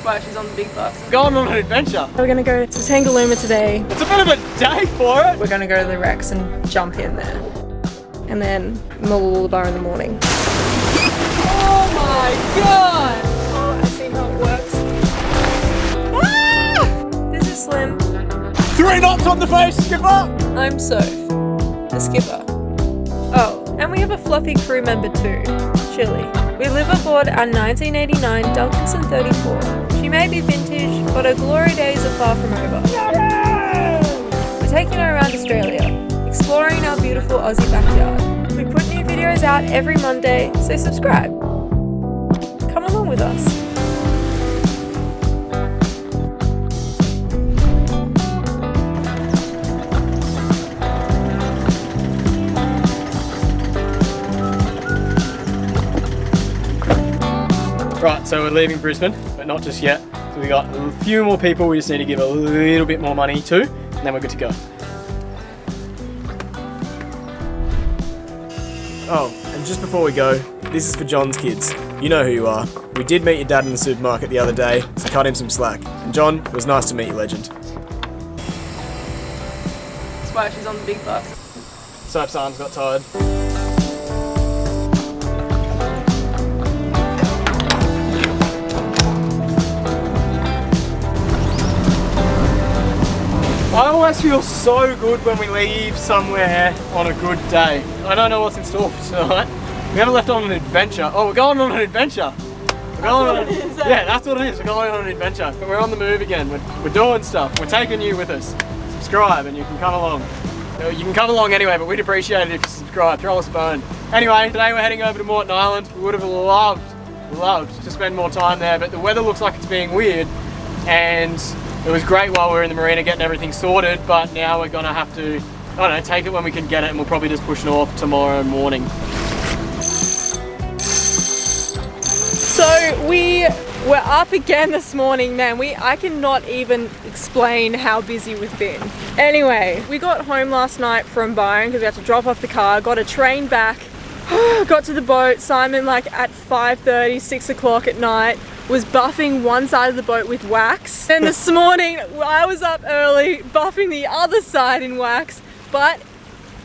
why she's on the big bus. Going on an adventure. We're gonna go to Tangalooma today. It's a bit of a day for it. We're gonna go to the Rex and jump in there. And then Mooloolaba in the morning. Oh my god! Oh, I see how it works. Ah! This is Slim. 3 knots on the face, skipper! I'm Soph, the skipper. Oh, and we have a fluffy crew member too, Chili. We live aboard our 1989 Duncanson 34. She may be vintage, but her glory days are far from over. We're taking her around Australia, exploring our beautiful Aussie backyard. We put new videos out every Monday, so subscribe. Come along with us. Right, so we're leaving Brisbane, but not just yet. So we got a few more people we just need to give a little bit more money to, and then we're good to go. Oh, and just before we go, this is for John's kids. You know who you are. We did meet your dad in the supermarket the other day, so cut him some slack. And John, it was nice to meet you, legend. That's why she's on the big bus. Soap's arms got tired. I always feel so good when we leave somewhere on a good day. I don't know what's in store for tonight. We haven't left on an adventure. Oh, we're going on an adventure. Yeah, that's what it is. We're going on an adventure. But we're on the move again. We're doing stuff. We're taking you with us. Subscribe and you can come along. You can come along anyway, but we'd appreciate it if you subscribe. Throw us a bone. Anyway, today we're heading over to Moreton Island. We would have loved to spend more time there, but the weather looks like it's being weird. And it was great while we were in the marina getting everything sorted, but now we're gonna have to, I don't know, take it when we can get it, and we'll probably just push north tomorrow morning. So we were up again this morning, man. I cannot even explain how busy we've been. Anyway, we got home last night from Byron because we had to drop off the car, got a train back, got to the boat. Simon, like at 5:30, 6 o'clock at night, was buffing one side of the boat with wax. And this morning I was up early buffing the other side in wax, but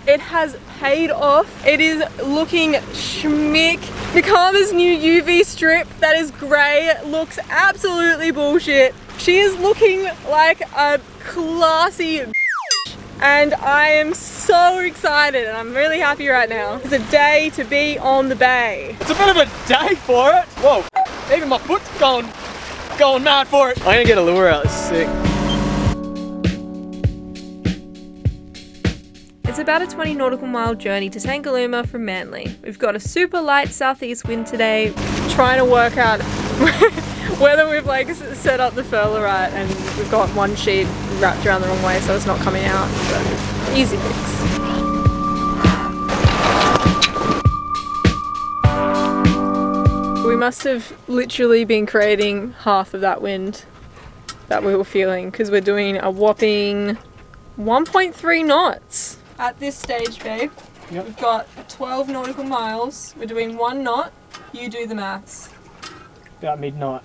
it has paid off. It is looking schmick. Nakama's new UV strip that is grey looks absolutely bullshit. She is looking like a classy and I am so excited and I'm really happy right now. It's a day to be on the bay. It's a bit of a day for it. Whoa, even my foot's going mad for it. I'm gonna get a lure out, this is sick. It's about a 20 nautical mile journey to Tangalooma from Manly. We've got a super light southeast wind today, trying to work out whether we've like set up the furler right and we've got one sheet wrapped around the wrong way so it's not coming out, but easy fix. We must have literally been creating half of that wind that we were feeling because we're doing a whopping 1.3 knots. At this stage, babe, Yep. We've got 12 nautical miles. We're doing 1 knot. You do the maths. About midnight.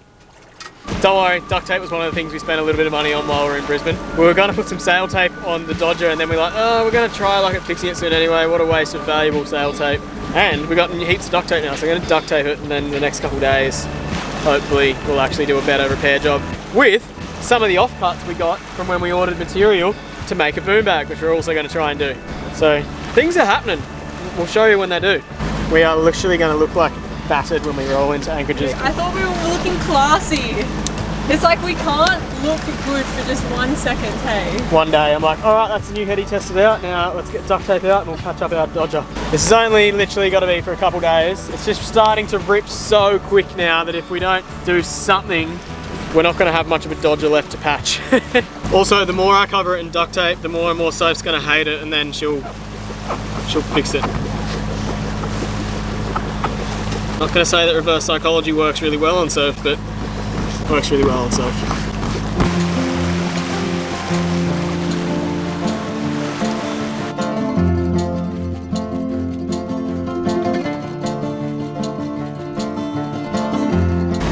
Don't worry, duct tape was one of the things we spent a little bit of money on while we were in Brisbane. We were going to put some sail tape on the Dodger and then we're like, oh, we're going to try like at fixing it soon anyway. What a waste of valuable sail tape. And we've got heaps of duct tape now, so we're going to duct tape it and then the next couple of days, hopefully we'll actually do a better repair job with some of the offcuts we got from when we ordered material to make a boom bag, which we're also going to try and do. So things are happening. We'll show you when they do. We are literally going to look like battered when we roll into anchorages. I thought we were looking classy. It's like we can't look good for just 1 second, hey? One day I'm like, alright, that's the new head he tested out, now let's get duct tape out and we'll patch up our Dodger. This is only literally got to be for a couple days. It's just starting to rip so quick now that if we don't do something, we're not going to have much of a Dodger left to patch. Also, the more I cover it in duct tape, the more and more Soph's going to hate it and then she'll fix it. Not going to say that reverse psychology works really well on Soph, but it works really well on Soph.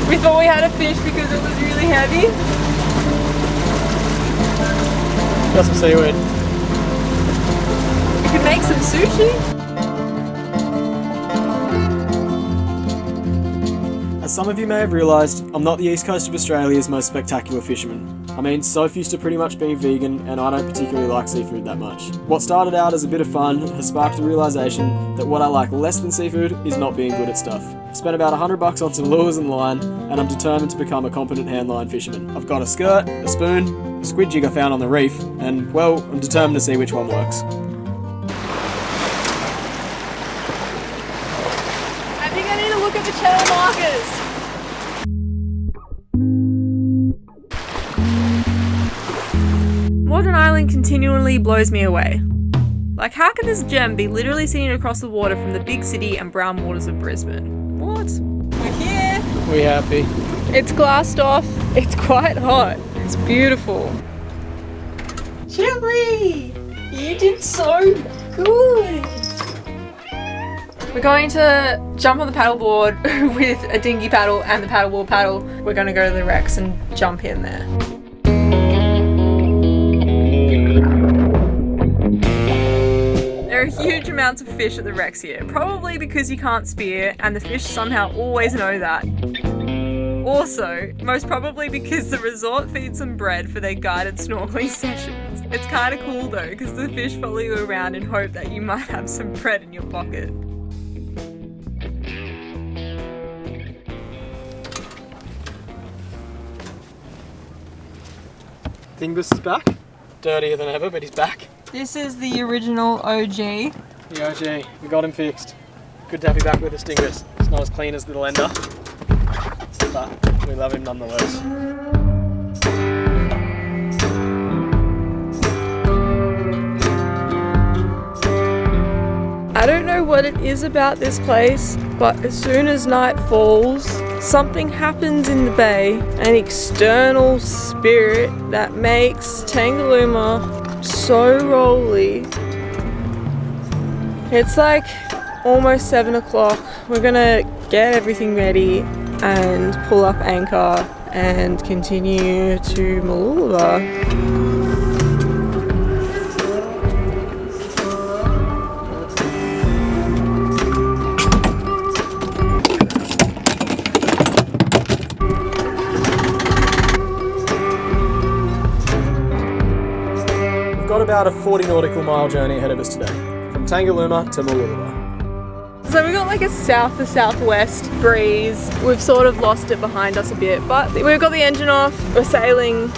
We But we had a fish because it was really heavy. Got some seaweed. We could make some sushi. As some of you may have realised, I'm not the east coast of Australia's most spectacular fisherman. I mean, Soph used to pretty much be vegan, and I don't particularly like seafood that much. What started out as a bit of fun has sparked the realisation that what I like less than seafood is not being good at stuff. I've spent about $100 on some lures and line, and I'm determined to become a competent handline fisherman. I've got a skirt, a spoon, a squid jig I found on the reef, and, well, I'm determined to see which one works. I think I need to look at the channel markers. Moreton Island continually blows me away. Like, how can this gem be literally seen across the water from the big city and brown waters of Brisbane? What? We're here. We happy? It's glassed off. It's quite hot. It's beautiful. Chili! You did so good! We're going to jump on the paddleboard with a dinghy paddle and the paddleboard paddle. We're going to go to the wrecks and jump in there. There are huge amounts of fish at the wrecks here, probably because you can't spear and the fish somehow always know that. Also, most probably because the resort feeds them bread for their guided snorkeling sessions. It's kind of cool though, because the fish follow you around in hope that you might have some bread in your pocket. Dingus is back. Dirtier than ever, but he's back. This is the original OG. The OG. We got him fixed. Good to have you back with us, Dingus. It's not as clean as the Lender, but we love him nonetheless. I don't know what it is about this place, but as soon as night falls, something happens in the bay, an external spirit that makes Tangalooma so rolly. It's like almost 7 o'clock. We're gonna get everything ready and pull up anchor and continue to Mooloolaba. Got about a 40 nautical mile journey ahead of us today, from Tangalooma to Mooloolaba. So we got like a south to southwest breeze. We've sort of lost it behind us a bit, but we've got the engine off. We're sailing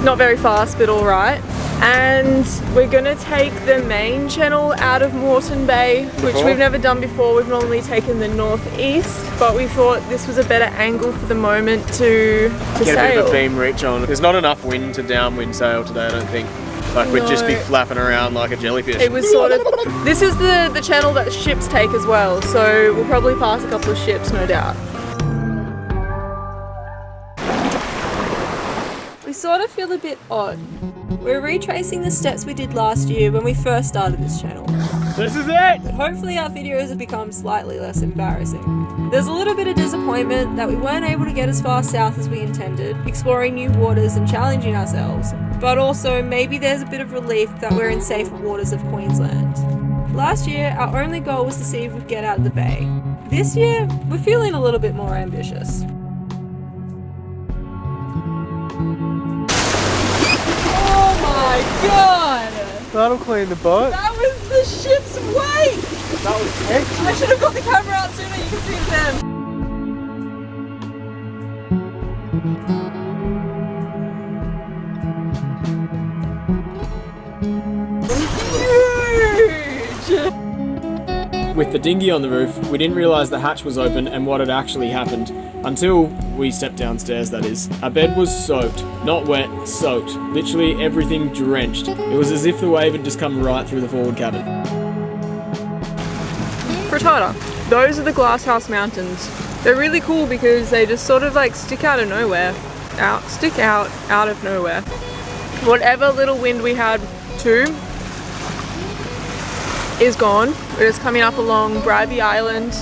not very fast, but all right. And we're gonna take the main channel out of Moreton Bay, which we've never done before. We've normally taken the northeast, but we thought this was a better angle for the moment to Get sail. a bit of a beam reach on. There's not enough wind to downwind sail today, I don't think. Like we'd just be flapping around like a jellyfish. It was sort of, this is the channel that ships take as well, so we'll probably pass a couple of ships, no doubt. We sort of feel a bit odd. We're retracing the steps we did last year when we first started this channel. This is it! But hopefully our videos have become slightly less embarrassing. There's a little bit of disappointment that we weren't able to get as far south as we intended, exploring new waters and challenging ourselves. But also, maybe there's a bit of relief that we're in safer waters of Queensland. Last year, our only goal was to see if we'd get out of the bay. This year, we're feeling a little bit more ambitious. Oh my god! That'll clean the boat. That was the ship's weight! That was excellent. I should have got the camera out sooner, you can see them. With the dinghy on the roof, we didn't realise the hatch was open and what had actually happened. Until we stepped downstairs, that is. Our bed was soaked. Not wet, soaked. Literally everything drenched. It was as if the wave had just come right through the forward cabin. Frittata. Those are the Glasshouse Mountains. They're really cool because they just sort of like stick out of nowhere. Stick out of nowhere. Whatever little wind we had too is gone. We're just coming up along Brisbane Island.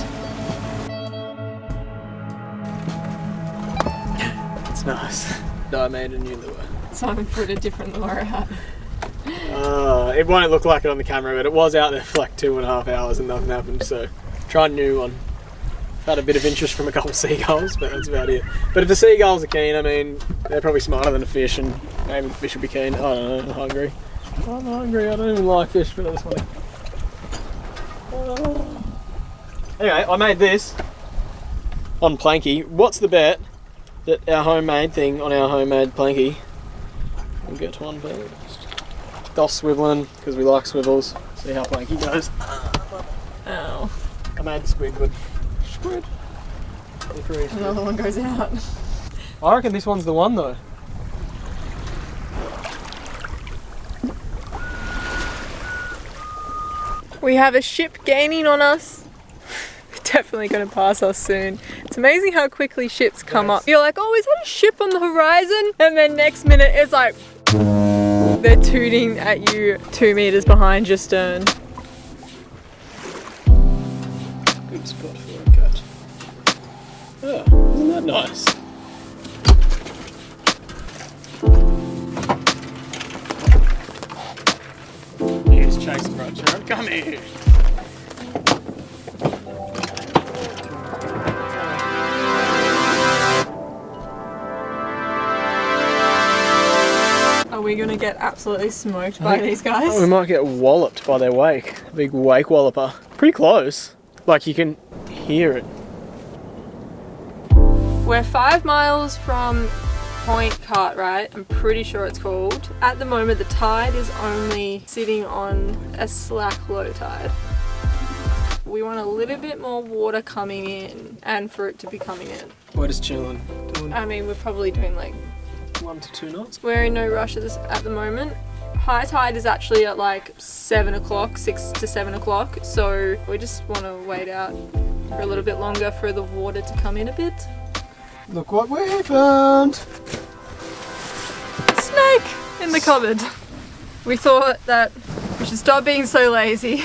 nice. No, I made a new lure. Simon put a different lure out. It won't look like it on the camera, but it was out there for like 2.5 hours and nothing happened, so try a new one. Had a bit of interest from a couple of seagulls, but that's about it. But if the seagulls are keen, I mean, they're probably smarter than the fish, and maybe the fish will be keen. I don't know, I'm hungry. I'm hungry, I don't even like fish, but that's funny. Anyway, I made this on planky. What's the bet that our homemade thing on our homemade planky will get one first? Dos swiveling, because we like swivels. See how planky goes. Ow. I made the squid good. Squid. Another one goes out. I reckon this one's the one though. We have a ship gaining on us. Definitely going to pass us soon. It's amazing how quickly ships come up. You're like, oh, is that a ship on the horizon? And then next minute it's like, they're tooting at you 2 meters behind your stern. Good spot for a catch. Oh, isn't that nice? He's chasing right, Sharon. Come here. Are we going to get absolutely smoked by these guys? Oh, we might get walloped by their wake. A big wake walloper. Pretty close. Like you can hear it. We're 5 miles from Point Cartwright, I'm pretty sure it's called. At the moment the tide is only sitting on a slack low tide. We want a little bit more water coming in and for it to be coming in. We're just chilling. I mean, we're probably doing like 1 to 2 knots. We're in no rush at the moment. High tide is actually at like 7 o'clock, 6 to 7 o'clock. So we just want to wait out for a little bit longer for the water to come in a bit. Look what we found! Snake in the cupboard. We thought that we should stop being so lazy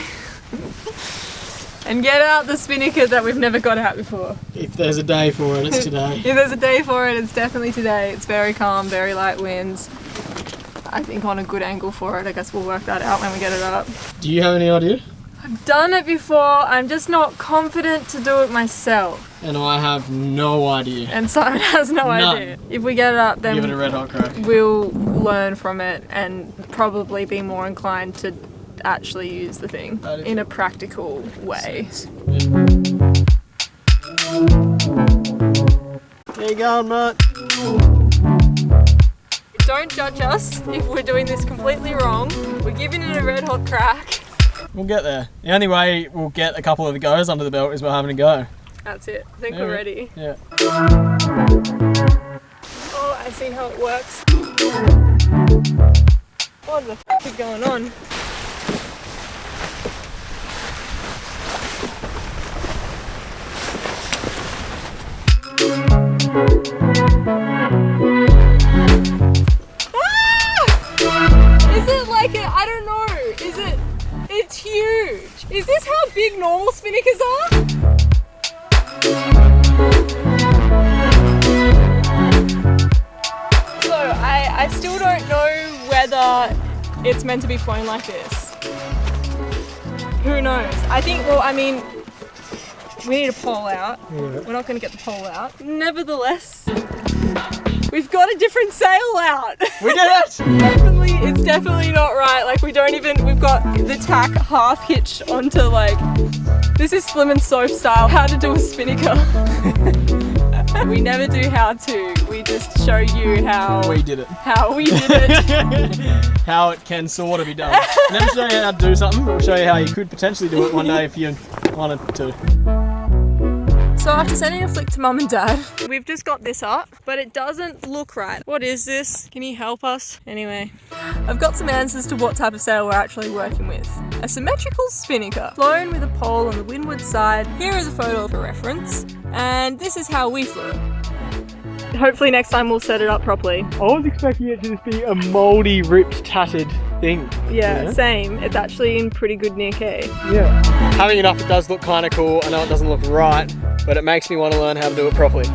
and get out the spinnaker that we've never got out before. If there's a day for it, it's today. If there's a day for it, it's definitely today. It's very calm, very light winds. I think on a good angle for it. I guess we'll work that out when we get it up. Do you have any idea? I've done it before, I'm just not confident to do it myself. And I have no idea. And Simon has no None. idea. If we get it up, then Give it a red hot crack. we'll learn from it and probably be more inclined to actually use the thing in a practical way. There you go, mate. Don't judge us if we're doing this completely wrong. We're giving it a red hot crack. We'll get there. The only way we'll get a couple of the goes under the belt is by having a go. That's it. I think we're ready. Yeah. Oh, I see how it works. What the f is going on? Is it like a, I don't know, is it, it's huge. Is this how big normal spinnakers are? So I still don't know whether it's meant to be flown like this. Who knows? I think, well, I mean, we need a pole out. Yeah. We're not going to get the pole out. Nevertheless, we've got a different sail out. We did it! It's definitely not right. Like we've got the tack half hitched onto like, this is Slim and Soap style, how to do a spinnaker. We never do how to, we just show you how we did it. How we did it. How it can sort of be done. Never show you how to do something, but we'll show you how you could potentially do it one day if you wanted to. So after sending a flick to Mum and Dad, we've just got this up, but it doesn't look right. What is this? Can you help us? Anyway, I've got some answers to what type of sail we're actually working with. A symmetrical spinnaker, flown with a pole on the windward side. Here is a photo for reference, and this is how we flew it. Hopefully next time we'll set it up properly. I was expecting it to just be a mouldy, ripped, tattered thing. Yeah, same. It's actually in pretty good nick, eh? Yeah. Having it up, it does look kind of cool. I know it doesn't look right, but it makes me want to learn how to do it properly.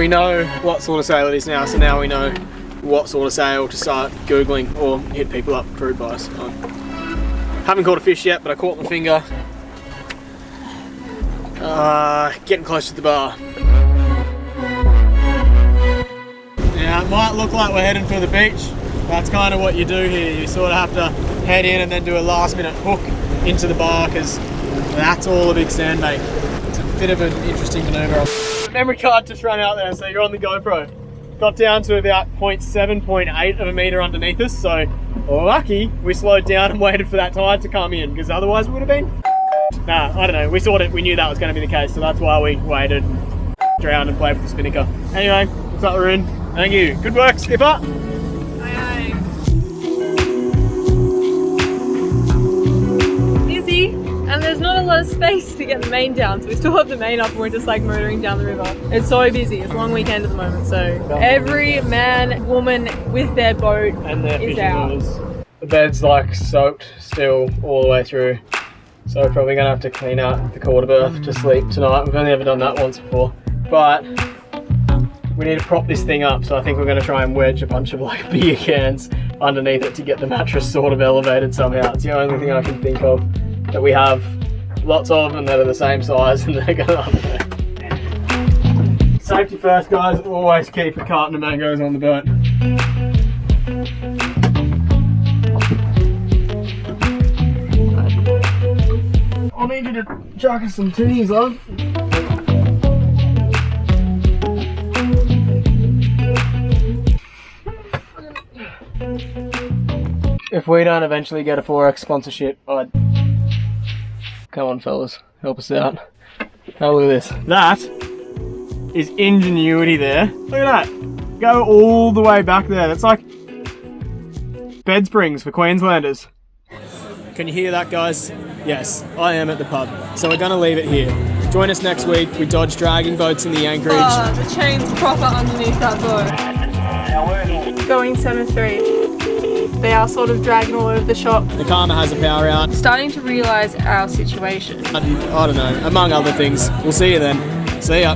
we know what sort of sail it is now, so now we know what sort of sail to start Googling or hit people up for advice on. Haven't caught a fish yet, but I caught my finger. Getting close to the bar. Now it might look like we're heading for the beach. That's kind of what you do here. You sort of have to head in and then do a last minute hook into the bar because that's all a big sandbank. It's a bit of an interesting manoeuvre. Memory card just ran out there, so you're on the GoPro. Got down to about 0.7, 0.8 of a metre underneath us, so lucky we slowed down and waited for that tide to come in, because otherwise we would have been nah, I don't know, we knew that was going to be the case, so that's why we waited, around and played with the spinnaker. Anyway, looks like we're in. Thank you. Good work, skipper. Aye, aye. Busy, and there's not a lot of space to get the main down, so we still have the main up and we're just like motoring down the river. It's so busy. It's a long weekend at the moment, so every man, woman with their boat and their is fishing out. lures. The bed's like soaked still all the way through, so we're probably going to have to clean out the quarter berth to sleep tonight. We've only ever done that once before, but we need to prop this thing up, so I think we're going to try and wedge a bunch of like beer cans underneath it to get the mattress sort of elevated somehow. It's the only thing I can think of that we have lots of and that are the same size and they're going up there. Safety first, guys. Always keep a carton of mangoes on the boat. I need you to chuck us some tinnies, love. If we don't eventually get a 4X sponsorship, I'd... Come on, fellas, help us out. Have a look at this. That is ingenuity there. Look at that. Go all the way back there. That's like bed springs for Queenslanders. Can you hear that, guys? Yes, I am at the pub. So we're gonna leave it here. Join us next week. We dodge dragging boats in the anchorage. Oh, the chain's proper underneath that boat. Going 7-3. They are sort of dragging all over the shop. The Karma has a power out. Starting to realise our situation. I don't know, among other things. We'll see you then. See ya.